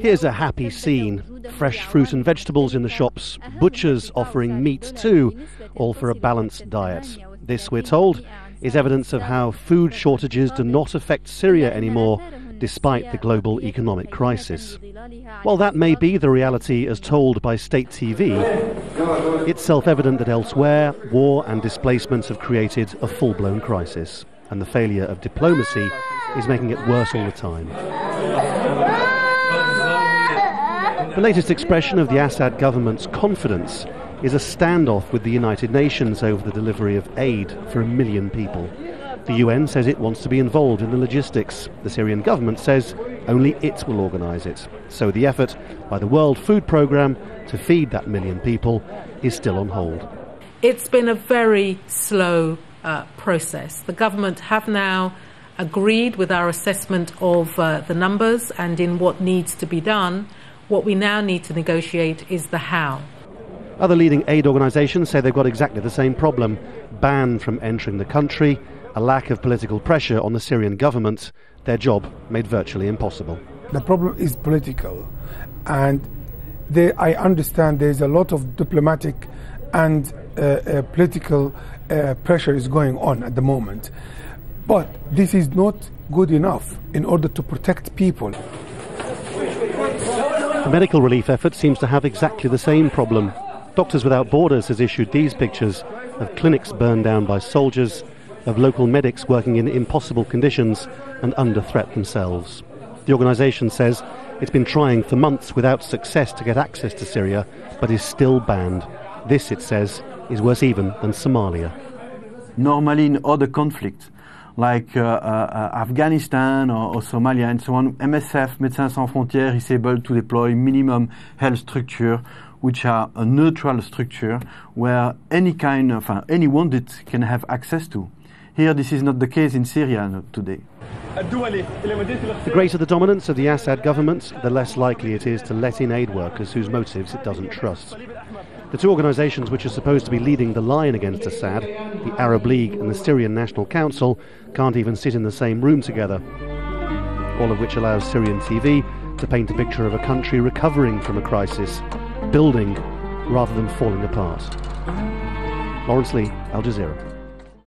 Here's a happy scene. Fresh fruit and vegetables in the shops, butchers offering meat too, all for a balanced diet. This, we're told, is evidence of how food shortages do not affect Syria anymore, despite the global economic crisis. While that may be the reality as told by state TV, it's self-evident that elsewhere, war and displacement have created a full-blown crisis, and the failure of diplomacy is making it worse all the time. The latest expression of the Assad government's confidence is a standoff with the United Nations over the delivery of aid for 1 million people. The UN says it wants to be involved in the logistics. The Syrian government says only it will organise it. So the effort by the World Food Programme to feed that 1 million people is still on hold. It's been a very slow process. The government have now agreed with our assessment of the numbers and in what needs to be done. What we now need to negotiate is the how. Other leading aid organisations say they've got exactly the same problem: ban from entering the country, a lack of political pressure on the Syrian government, their job made virtually impossible. The problem is political, and I understand there's a lot of diplomatic and political pressure is going on at the moment. But this is not good enough in order to protect people. The medical relief effort seems to have exactly the same problem. Doctors Without Borders has issued these pictures of clinics burned down by soldiers, of local medics working in impossible conditions and under threat themselves. The organisation says it's been trying for months without success to get access to Syria, but is still banned. This, it says, is worse even than Somalia. Normally in other conflicts, like Afghanistan or Somalia and so on, MSF, Médecins Sans Frontières, is able to deploy minimum health structure, which are a neutral structure where any wounded can have access to. Here, this is not the case in Syria today. The greater the dominance of the Assad government, the less likely it is to let in aid workers whose motives it doesn't trust. The two organisations which are supposed to be leading the line against Assad, the Arab League and the Syrian National Council, can't even sit in the same room together. All of which allows Syrian TV to paint a picture of a country recovering from a crisis, building rather than falling apart. Laurence, Al Jazeera.